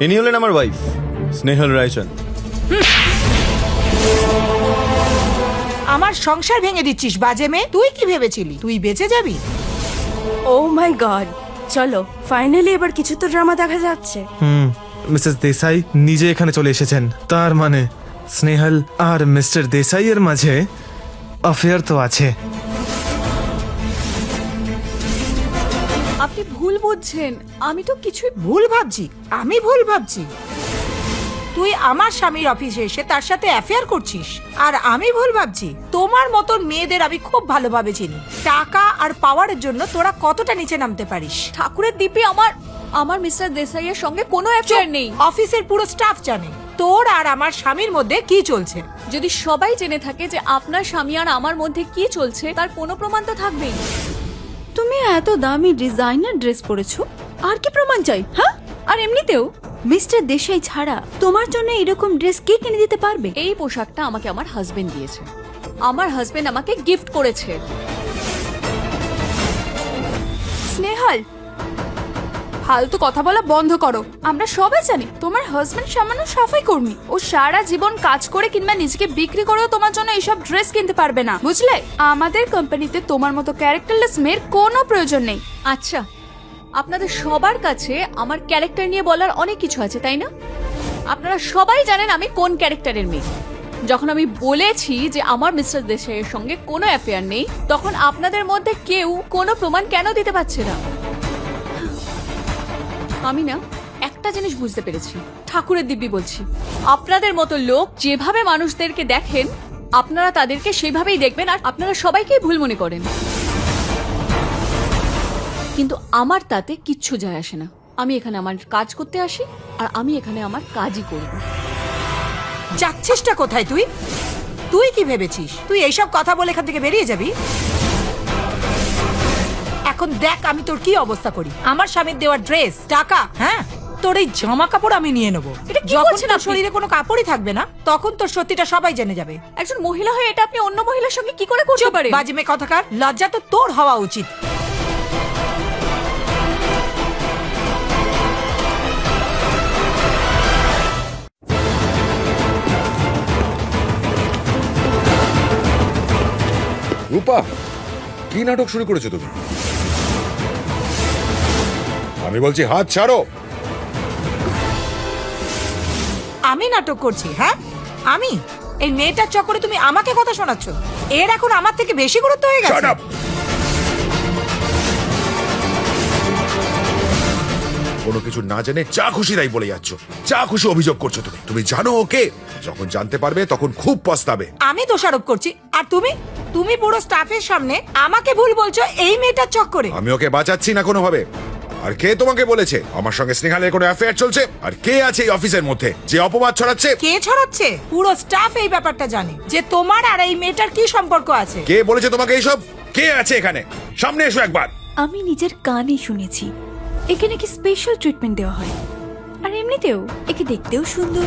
ইনি হলেন আমার ওয়াইফ স্নেহল রায়চন। আমার সংসার ভেঙে দিচ্ছিস বাজে মেয়ে। তুই কি ভেবেছিলি তুই বেঁচে যাবি? ও মাই গড, চলো ফাইনালি এবার কিছু তো ড্রামা দেখা যাচ্ছে। মিসেস দেসাই নিজে এখানে চলে এসেছেন, তার মানে স্নেহল আর মিস্টার দেসাই এর মাঝে অ্যাফেয়ার তো আছে। আপনি ভুল বুঝছেন, আমি তো কিছুই ভুল ভাবছি? আমি ভুল ভাবছি? তুই আমার স্বামীর অফিসে এসে তার সাথে অ্যাফেয়ার করছিস আর আমি ভুল ভাবছি? তোমার মতন মেয়েদের আমি খুব ভালোভাবে চিনি। টাকা আর পাওয়ারের জন্য তোরা কতটা নিচে নামতে পারিস। ঠাকুরের দিব্যি আমার মিস্টার দেসাইয়ের সঙ্গে কোনো অ্যাফেয়ার নেই। অফিসের পুরো স্টাফ জানে তোর আর আমার স্বামীর মধ্যে কি চলছে। যদি সবাই জেনে থাকে যে আপনার স্বামী আর আমার মধ্যে কি চলছে, তার কোনো প্রমাণ তো থাকবেই। তুমি এত দামি ডিজাইনার ড্রেস পরেছো, আর কি প্রমাণ চাই? হ্যাঁ, আর এমনিতেও মিস্টার দেশাই ছাড়া তোমার জন্য এরকম ড্রেস কে কিনে দিতে পারবে? এই পোশাকটা আমাকে আমার হাজবেন্ড দিয়েছে, আমার হাজবেন্ড আমাকে গিফট করেছে। স্নেহাল, ফালতু কথা বলা বন্ধ করো। আমরা সবাই জানি তোমার হাজবেন্ড সামান্য সাফাই কর্মী। ও সারা জীবন কাজ করে কিংবা নিজেকে বিক্রি করেও তোমার জন্য এইসব ড্রেস কিনতে পারবে না, বুঝলে? আমাদের কোম্পানিতে তোমার মতো ক্যারেক্টারলেস মেয়ের কোনো প্রয়োজন নেই। আচ্ছা, আপনাদের সবার কাছে আমার ক্যারেক্টার নিয়ে বলার অনেক কিছু আছে, তাই না? আপনারা সবাই জানেন আমি কোন ক্যারেক্টারের মেয়ে। যখন আমি বলেছি যে আমার মিস্টার দেশাইয়ের সঙ্গে কোনো অ্যাফেয়ার নেই, তখন আপনাদের মধ্যে কেউ কোনো প্রমাণ কেন দিতে পারছে না? আমি না একটা জিনিস বুঝতে পেরেছি, ঠাকুরের দিব্যি বলছি, আপনাদের মতো লোক যেভাবে মানুষদেরকে দেখেন, আপনারা তাদেরকে সেভাবেই দেখবেন, আর আপনারা সবাইকেই ভুল মনে করেন। কিন্তু আমার তাতে কিচ্ছু যায় আসে না। আমি এখানে আমার কাজ করতে আসি, আর আমি এখানে আমার কাজই করব। যাচ্ছিসটা কোথায় তুই? তুই কি ভেবেছিস তুই এইসব কথা বলে এখান থেকে বেরিয়ে যাবি? এখন দেখ আমি তোর কি অবস্থা করি। আমার স্বামীর দেওয়া ড্রেস, টাকা, হ্যাঁ তোর এই জামা কাপড় আমি নিয়ে নেবো। এটা কি যখন বলছেন তোর আপনি? শরীরে কোনো কাপড়ই থাকবে না, তখন তোর সত্যিটা সবাই জেনে যাবে। একজন মহিলা হয়ে এটা আপনি অন্য মহিলার সঙ্গে কি করে করতে পারেন? বাজে মেয়ে কথাকার, লজ্জা তো তোর হওয়া উচিত। রূপা, কি নাটক শুরু করেছো তুমি? আমি বলছি হাত ছাড়ো। আমি নাটক করছি? হ্যাঁ আমি? এই মেয়েটার চক্করে তুমি আমাকে কথা শোনাচ্ছ? এর এখন আমার থেকে বেশি গুরুত্ব হয়ে Shut গেছে। up! কোনো কিছু না জেনে যা খুশি তাই বলে যাচ্ছ, যা খুশি অভিযোগ করছো তুমি। তুমি জানো ওকে? যখন জানতে পারবে তখন খুব পস্তাবে। আমি দোষারোপ করছি আর তুমি তুমি পুরো স্টাফের সামনে আমাকে ভুল বলছো এই মেয়েটার চক্করে। আমি ওকে বাঁচাচ্ছি না কোনোভাবে। আর কে তোমাকে বলেছে আমার সঙ্গে স্নেহালের কোনো অ্যাফেয়ার চলছে? আর কে আছে এই অফিসের মধ্যে যে অপবাদ ছড়াচ্ছে? কে ছড়াচ্ছে? পুরো স্টাফ এই ব্যাপারটা জানে যে তোমার আর এই মেয়েটার কি সম্পর্ক আছে। কে বলেছে তোমাকে এইসব? কে আছে এখানে? সামনে এসো একবার। আমি নিজের কানে শুনেছি এখানে কি স্পেশাল ট্রিটমেন্ট দেওয়া হয়, আর এমনিতেও একে দেখতেও সুন্দর।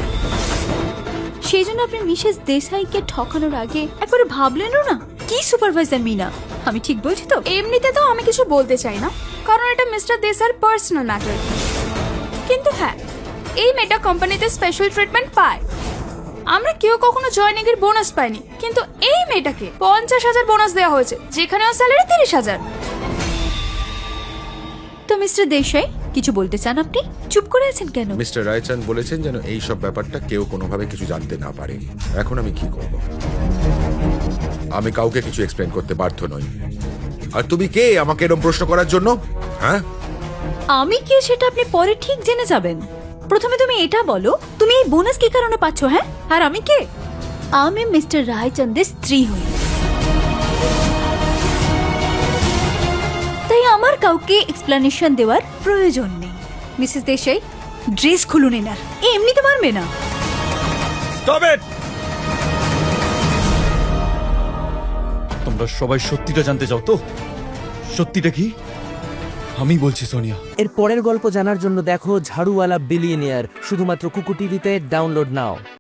সেই জন্য আপনি মিসেস দেসাইকে ঠকানোর আগে একবারে ভাবলেনও না? কি সুপারভাইজার মিনা, আমি ঠিক বলছি তো? এমনিতে তো আমি কিছু বলতে চাই না, কারণ এটা মিস্টার দেসাইয়ের পার্সোনাল ম্যাটার। কিন্তু হ্যাঁ, এই মেয়েটা কোম্পানিতে স্পেশাল ট্রিটমেন্ট পায়। আমরা কেউ কখনো জয়নিং এর বোনাস পাইনি, কিন্তু এই মেয়েটাকে 50,000 বোনাস দেওয়া হয়েছে, যেখানে ওর স্যালারি 30,000। তো মিস্টার দেশাই কিছু বলতে চান আপনি? চুপ করে আছেন কেন? মিস্টার রায়চান বলেছেন যেন এই সব ব্যাপারটা কেউ কোনোভাবে কিছু জানতে না পারে। এখন আমি কি করব? আমি কাউকে কিছু এক্সপ্লেন করতে বাধ্য নই। আর তুমি কে আমাকে এরকম প্রশ্ন করার জন্য? হ্যাঁ, আমি কে সেটা আপনি পরে ঠিক জেনে যাবেন। প্রথমে তুমি এটা বলো, তুমি এই বোনাস কি কারণে পাচ্ছ? হ্যাঁ, আর আমি কে? আমি মিস্টার রায়চন্দের স্ত্রী হই, তাই আমার কাউকে এক্সপ্লেনেশন দেওয়ার প্রয়োজন নেই। মিসেস দেশাই, ড্রেস খুলুন এনার, এমনিতে মারবে না। Stop it! তোমরা সবাই সত্যিটা জানতে চাও তো? সত্যিটা কি? আমি বলছি সোনিয়া। এর পরের গল্প জানার জন্য দেখো ঝাড়ুওয়ালা বিলিয়নিয়ার, শুধুমাত্র কুকু টিভিতে। ডাউনলোড নাও।